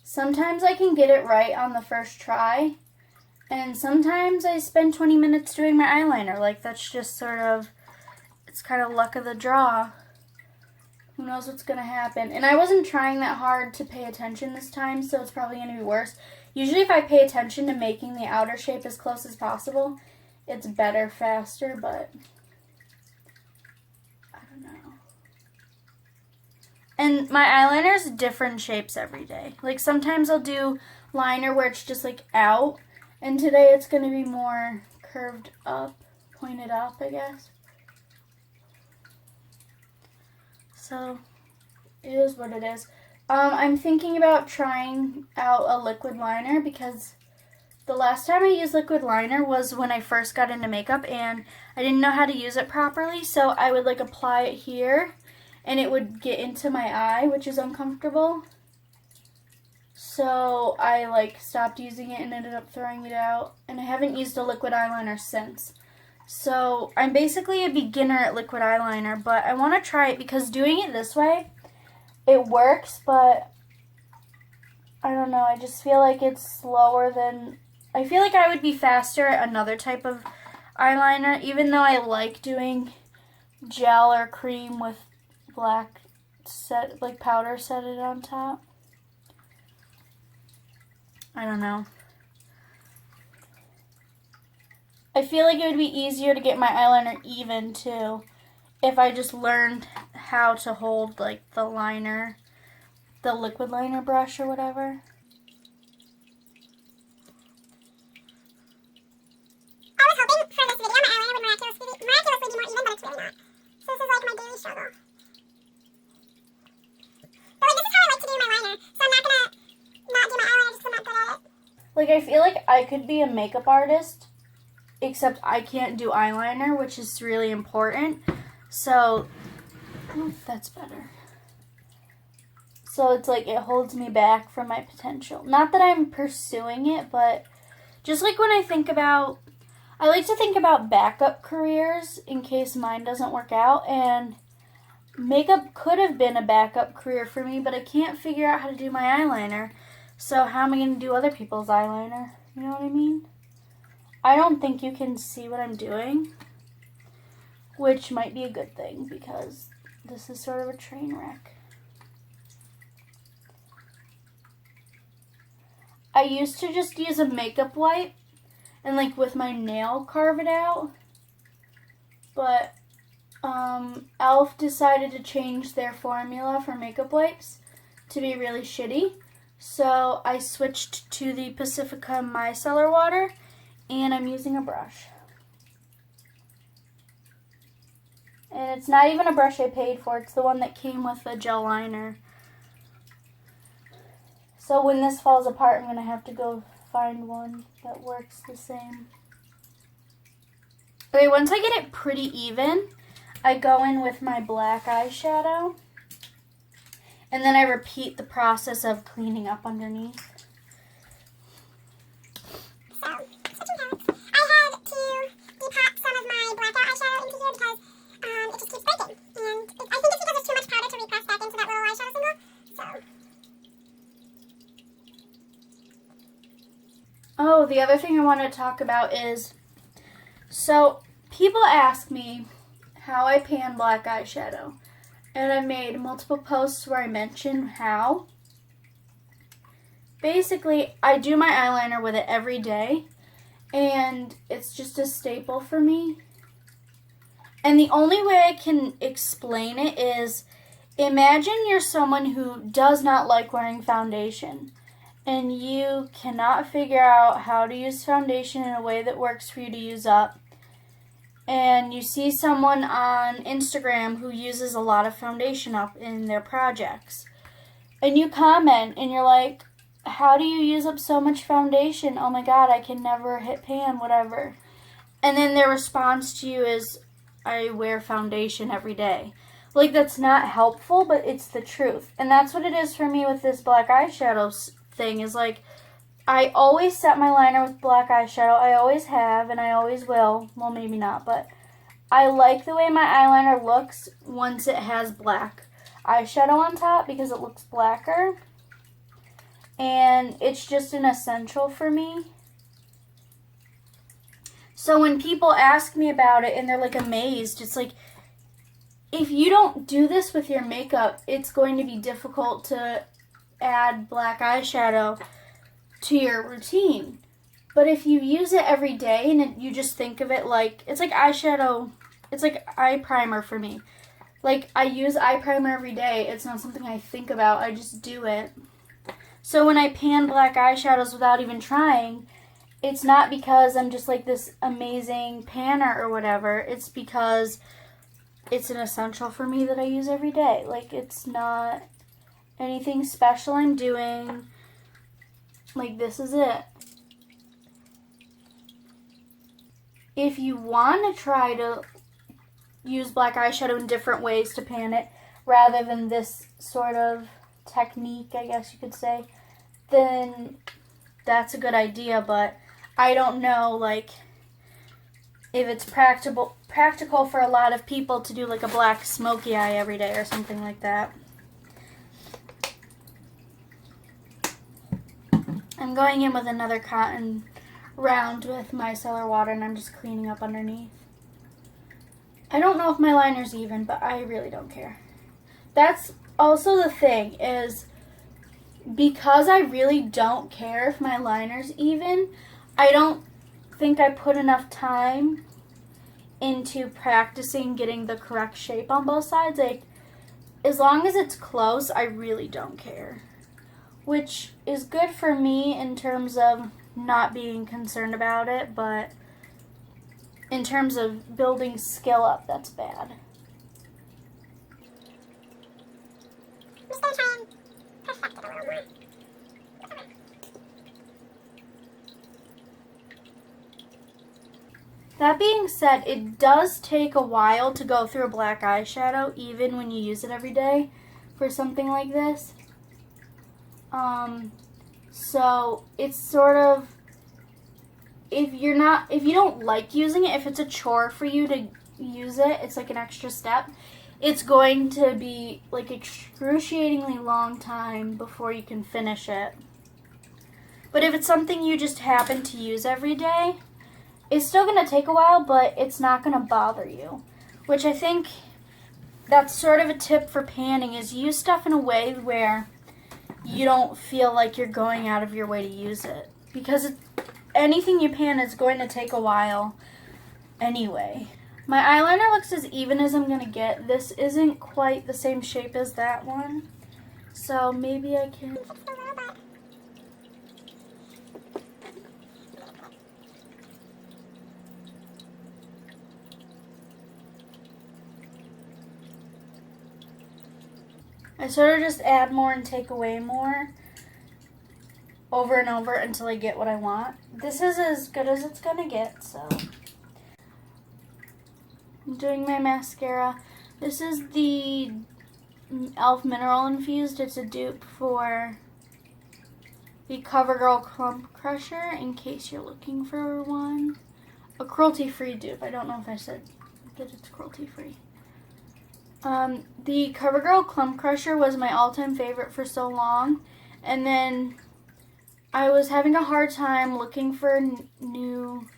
Sometimes I can get it right on the first try, and sometimes I spend 20 minutes doing my eyeliner. Like, that's just sort of, it's kind of luck of the draw. Who knows what's going to happen. And I wasn't trying that hard to pay attention this time, so it's probably going to be worse. Usually if I pay attention to making the outer shape as close as possible, it's better, faster, but I don't know. And my eyeliner's different shapes every day. Like, sometimes I'll do liner where it's just like out, and today it's going to be more curved up, pointed up, I guess. So, it is what it is. I'm thinking about trying out a liquid liner because the last time I used liquid liner was when I first got into makeup and I didn't know how to use it properly, so I would like apply it here and it would get into my eye, which is uncomfortable. So I like stopped using it and ended up throwing it out, and I haven't used a liquid eyeliner since. So I'm basically a beginner at liquid eyeliner, but I want to try it because doing it this way, it works, but I don't know, I just feel like it's slower than, I feel like I would be faster at another type of eyeliner, even though I like doing gel or cream with black set, like powder set it on top. I don't know. I feel like it would be easier to get my eyeliner even too if I just learned how to hold like the liner, the liquid liner brush or whatever. I was hoping for this video my eyeliner would miraculously be more even, but it's really not. So this is like my daily struggle. But like, this is how I like to do my liner, so I'm not gonna not do my eyeliner just because I'm not good at it. Like, I feel like I could be a makeup artist, except I can't do eyeliner, which is really important. So, oh, that's better. So it's like it holds me back from my potential. Not that I'm pursuing it, but just like when I think about, I like to think about backup careers in case mine doesn't work out, and makeup could have been a backup career for me, but I can't figure out how to do my eyeliner. So how am I going to do other people's eyeliner? You know what I mean? I don't think you can see what I'm doing, which might be a good thing because this is sort of a train wreck. I used to just use a makeup wipe and like with my nail carve it out, but e.l.f. decided to change their formula for makeup wipes to be really shitty, so I switched to the Pacifica micellar water and I'm using a brush. And it's not even a brush I paid for, it's the one that came with the gel liner. So when this falls apart, I'm going to have to go find one that works the same. Okay, once I get it pretty even, I go in with my black eyeshadow. And then I repeat the process of cleaning up underneath. So, switching palettes. I had to depot some of my blackout eyeshadow into here because it just keeps breaking. And I think it's because there's too much powder to repress back into that little eyeshadow symbol. So. Oh, the other thing I want to talk about is, so people ask me how I pan black eyeshadow. And I've made multiple posts where I mention how. Basically, I do my eyeliner with it every day, and it's just a staple for me. And the only way I can explain it is, imagine you're someone who does not like wearing foundation, and you cannot figure out how to use foundation in a way that works for you to use up. And you see someone on Instagram who uses a lot of foundation up in their projects. And you comment and you're like, how do you use up so much foundation? Oh my god, I can never hit pan, whatever. And then their response to you is, I wear foundation every day. Like, that's not helpful, but it's the truth. And that's what it is for me with this black eyeshadow thing, is like, I always set my liner with black eyeshadow. I always have, and I always will. Well, maybe not, but I like the way my eyeliner looks once it has black eyeshadow on top because it looks blacker. and it's just an essential for me. So when people ask me about it and they're like amazed, it's like, if you don't do this with your makeup, it's going to be difficult to add black eyeshadow to your routine. But if you use it every day and you just think of it like, it's like eyeshadow, it's like eye primer for me. Like, I use eye primer every day. It's not something I think about. I just do it. So when I pan black eyeshadows without even trying, it's not because I'm just like this amazing panner or whatever. It's because it's an essential for me that I use every day. Like, it's not anything special I'm doing. Like, this is it. If you want to try to use black eyeshadow in different ways to pan it, rather than this sort of technique, I guess you could say, then that's a good idea, but I don't know, like, if it's practical for a lot of people to do like a black smoky eye every day or something like that. I'm going in with another cotton round with micellar water, and I'm just cleaning up underneath. I don't know if my liner's even, but I really don't care. That's also the thing, is because I really don't care if my liner's even, I don't think I put enough time into practicing getting the correct shape on both sides. Like, as long as it's close, I really don't care. Which is good for me in terms of not being concerned about it, but in terms of building skill up, that's bad. I'm just going to try and perfect it a little more. That being said, it does take a while to go through a black eyeshadow, even when you use it every day for something like this. So it's sort of, if you don't like using it, if it's a chore for you to use it, it's like an extra step, it's going to be like excruciatingly long time before you can finish it. But if it's something you just happen to use every day, it's still going to take a while, but it's not going to bother you. Which I think that's sort of a tip for panning, is use stuff in a way where you don't feel like you're going out of your way to use it. Because anything you pan is going to take a while anyway. My eyeliner looks as even as I'm going to get. This isn't quite the same shape as that one. So maybe I can... I sort of just add more and take away more over and over until I get what I want. This is as good as it's going to get, so... I'm doing my mascara. This is the e.l.f. Mineral Infused. It's a dupe for the CoverGirl Clump Crusher, in case you're looking for one. A cruelty-free dupe. I don't know if I said that it's cruelty-free. The CoverGirl Clump Crusher was my all-time favorite for so long, and then I was having a hard time looking for new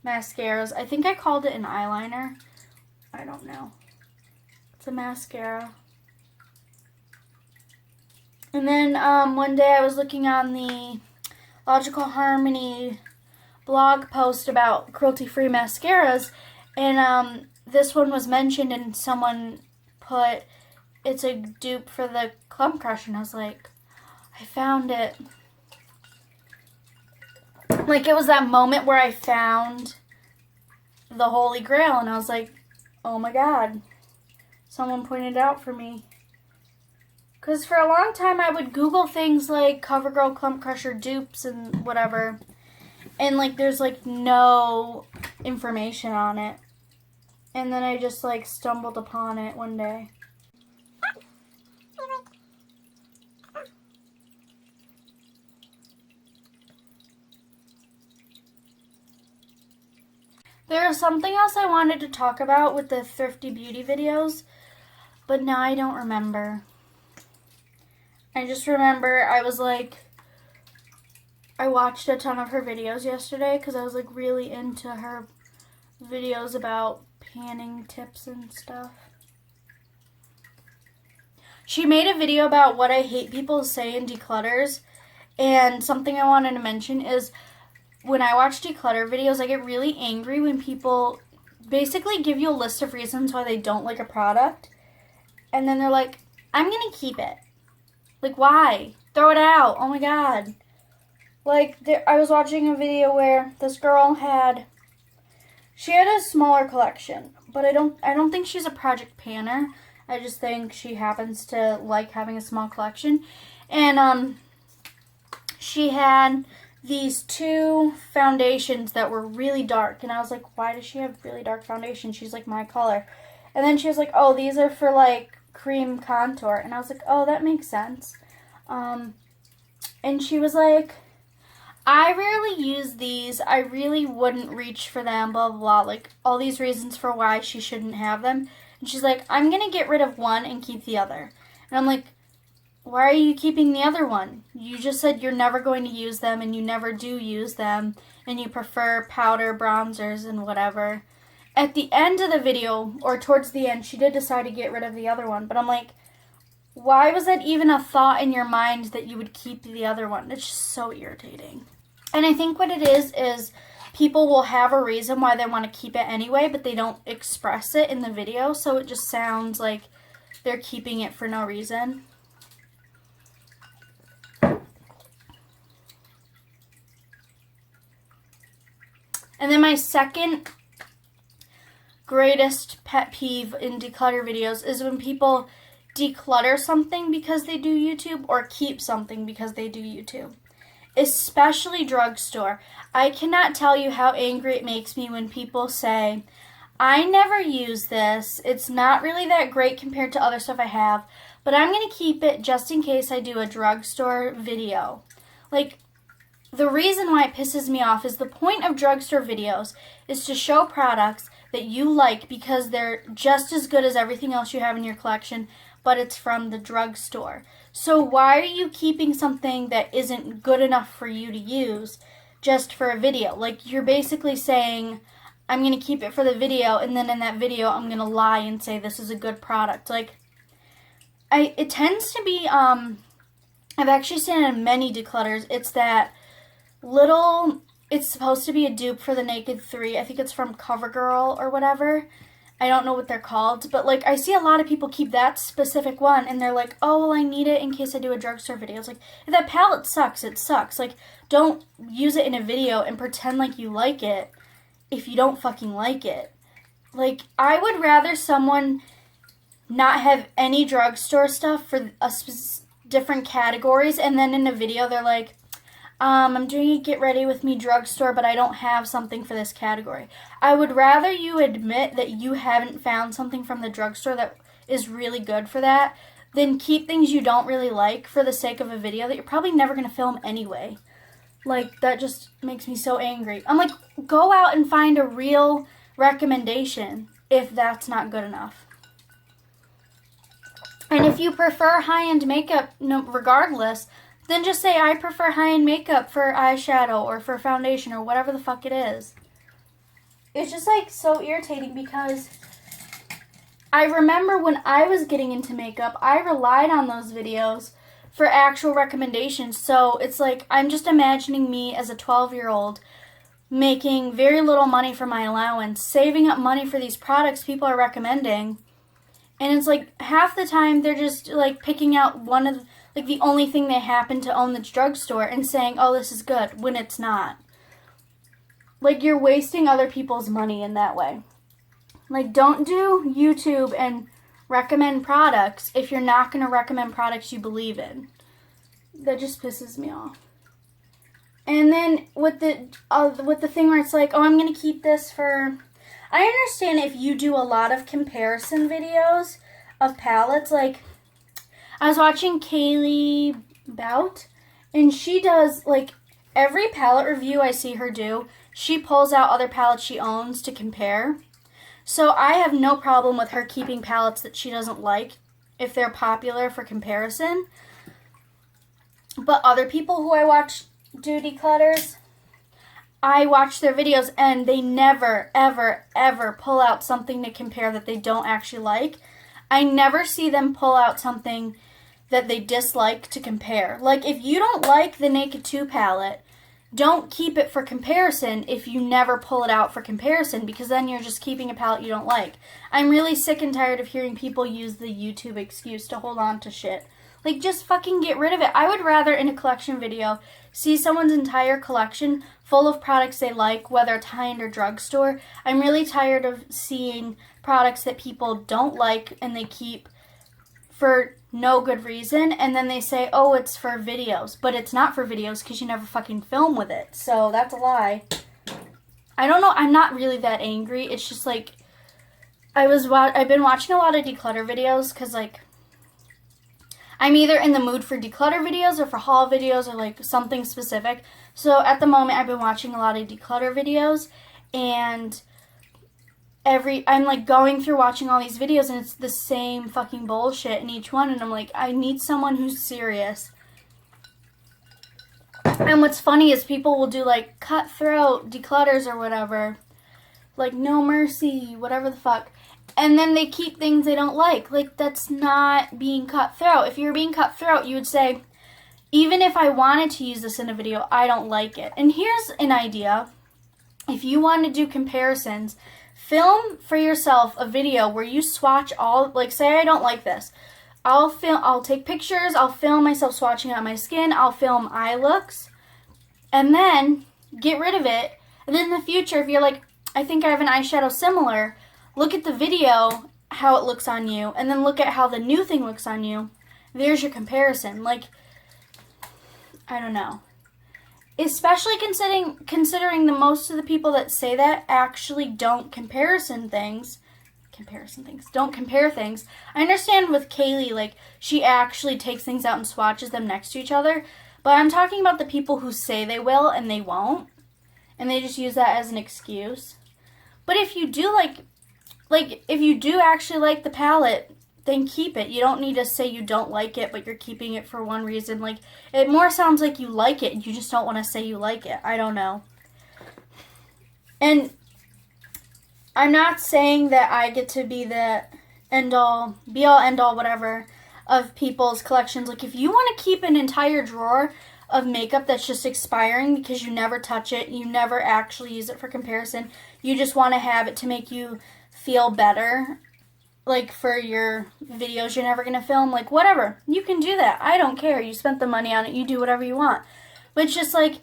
mascaras. I think I called it an eyeliner. I don't know. It's a mascara. And then one day I was looking on the Logical Harmony blog post about cruelty-free mascaras, and this one was mentioned, and someone put, it's a dupe for the Clump Crusher, and I was like, I found it. Like, it was that moment where I found the Holy Grail, and I was like, oh my god, someone pointed it out for me. Because for a long time I would Google things like CoverGirl Clump Crusher dupes and whatever, and like there's like no information on it. And then I just like stumbled upon it one day. There was something else I wanted to talk about with the Thrifty Beauty videos, but now I don't remember. I just remember I was like, I watched a ton of her videos yesterday because I was like really into her videos about panning tips and stuff. She made a video about what I hate people say in declutters, and something I wanted to mention is when I watch declutter videos, I get really angry when people basically give you a list of reasons why they don't like a product, and then they're like, I'm gonna keep it. Like, why? Throw it out. Oh my god. Like, I was watching a video where this girl had a smaller collection, but I don't think she's a project panner. I just think she happens to like having a small collection. And she had these 2 foundations that were really dark. And I was like, why does she have really dark foundation? She's like my color. And then she was like, oh, these are for like cream contour. And I was like, oh, that makes sense. And she was like, I rarely use these. I really wouldn't reach for them, blah, blah, blah. Like, all these reasons for why she shouldn't have them. And she's like, I'm going to get rid of one and keep the other. And I'm like, why are you keeping the other one? You just said you're never going to use them, and you never do use them, and you prefer powder, bronzers, and whatever. At the end of the video, or towards the end, she did decide to get rid of the other one. But I'm like, why was that even a thought in your mind that you would keep the other one? It's just so irritating. And I think what it is people will have a reason why they want to keep it anyway, but they don't express it in the video, so it just sounds like they're keeping it for no reason. And then my second greatest pet peeve in declutter videos is when people declutter something because they do YouTube or keep something because they do YouTube. Especially drugstore. I cannot tell you how angry it makes me when people say, I never use this. It's not really that great compared to other stuff I have, but I'm going to keep it just in case I do a drugstore video. Like, the reason why it pisses me off is the point of drugstore videos is to show products that you like because they're just as good as everything else you have in your collection, but it's from the drugstore. So why are you keeping something that isn't good enough for you to use just for a video? Like, you're basically saying, I'm going to keep it for the video, and then in that video I'm going to lie and say this is a good product. Like, it tends to be, I've actually seen it in many declutters, it's that little, it's supposed to be a dupe for the Naked 3. I think it's from CoverGirl or whatever. I don't know what they're called, but like I see a lot of people keep that specific one and they're like, oh, well, I need it in case I do a drugstore video. It's like, if that palette sucks, it sucks. Like, don't use it in a video and pretend like you like it if you don't fucking like it. Like, I would rather someone not have any drugstore stuff for different categories, and then in a video they're like, I'm doing a get ready with me drugstore, but I don't have something for this category. I would rather you admit that you haven't found something from the drugstore that is really good for that than keep things you don't really like for the sake of a video that you're probably never going to film anyway. Like, that just makes me so angry. I'm like, go out and find a real recommendation if that's not good enough. And if you prefer high-end makeup, no, regardless, then just say, I prefer high-end makeup for eyeshadow or for foundation or whatever the fuck it is. It's just, like, so irritating because I remember when I was getting into makeup, I relied on those videos for actual recommendations. So it's like, I'm just imagining me as a 12-year-old making very little money for my allowance, saving up money for these products people are recommending. And it's like, half the time they're just, like, picking out one of like the only thing they happen to own that's drugstore and saying, oh, this is good, when it's not. Like, you're wasting other people's money in that way. Like, don't do YouTube and recommend products if you're not going to recommend products you believe in. That just pisses me off. And then with the thing where it's like, oh, I'm going to keep this for... I understand if you do a lot of comparison videos of palettes, like... I was watching Kaylee Bout, and she does, like, every palette review I see her do, she pulls out other palettes she owns to compare. So I have no problem with her keeping palettes that she doesn't like if they're popular for comparison. But other people who I watch do declutters, I watch their videos and they never, ever, ever pull out something to compare that they don't actually like. I never see them pull out something that they dislike to compare. Like, if you don't like the Naked 2 palette, don't keep it for comparison if you never pull it out for comparison, because then you're just keeping a palette you don't like. I'm really sick and tired of hearing people use the YouTube excuse to hold on to shit. Like, just fucking get rid of it. I would rather, in a collection video, see someone's entire collection full of products they like, whether it's high-end or drugstore. I'm really tired of seeing products that people don't like and they keep for no good reason, and then they say, oh, it's for videos. But it's not for videos because you never fucking film with it. So that's a lie. I don't know. I'm not really that angry. It's just like, I've been watching a lot of declutter videos because, like, I'm either in the mood for declutter videos or for haul videos or like something specific. So at the moment, I've been watching a lot of declutter videos, and I'm like going through watching all these videos, and it's the same fucking bullshit in each one, and I'm like, I need someone who's serious. And what's funny is people will do like cutthroat declutters or whatever, like no mercy, whatever the fuck. And then they keep things they don't like. Like, that's not being cutthroat. If you were being cutthroat, you would say, even if I wanted to use this in a video, I don't like it. And here's an idea. If you want to do comparisons, film for yourself a video where you swatch all, like, say I don't like this. I'll take pictures, I'll film myself swatching out my skin, I'll film eye looks, and then get rid of it. And then in the future, if you're like, I think I have an eyeshadow similar, look at the video, how it looks on you, and then look at how the new thing looks on you. There's your comparison. Like, I don't know. Especially considering the most of the people that say that actually don't compare things. Don't compare things. I understand with Kaylee, like, she actually takes things out and swatches them next to each other. But I'm talking about the people who say they will and they won't. And they just use that as an excuse. But if you do if you do actually like the palette, then keep it. You don't need to say you don't like it, but you're keeping it for one reason. Like, it more sounds like you like it, you just don't want to say you like it. I don't know. And I'm not saying that I get to be the end-all, be-all, end-all, whatever, of people's collections. Like, if you want to keep an entire drawer of makeup that's just expiring because you never touch it, you never actually use it for comparison, you just want to have it to make you feel better, like for your videos you're never going to film, like whatever, you can do that. I don't care. You spent the money on it. You do whatever you want. But it's just like,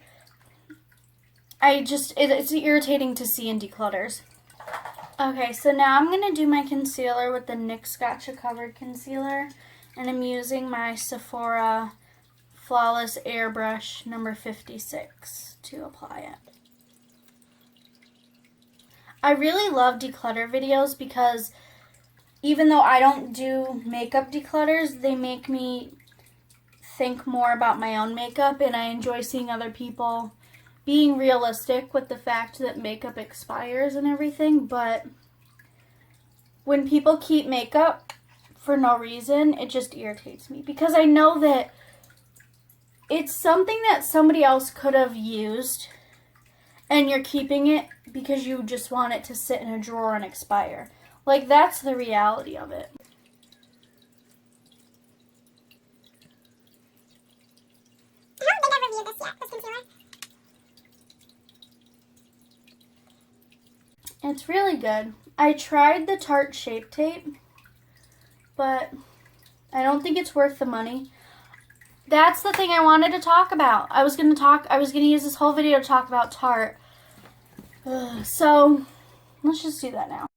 it's irritating to see in declutters. Okay, so now I'm going to do my concealer with the NYX Gotcha Covered Concealer, and I'm using my Sephora Flawless Airbrush number 56 to apply it. I really love declutter videos because even though I don't do makeup declutters, they make me think more about my own makeup, and I enjoy seeing other people being realistic with the fact that makeup expires and everything. But when people keep makeup for no reason, it just irritates me, because I know that it's something that somebody else could have used, and you're keeping it because you just want it to sit in a drawer and expire. Like, that's the reality of it. I don't think I've reviewed this yet, this concealer. It's really good. I tried the Tarte Shape Tape, but I don't think it's worth the money. That's the thing I wanted to talk about. I was going to use this whole video to talk about Tarte. So, let's just do that now.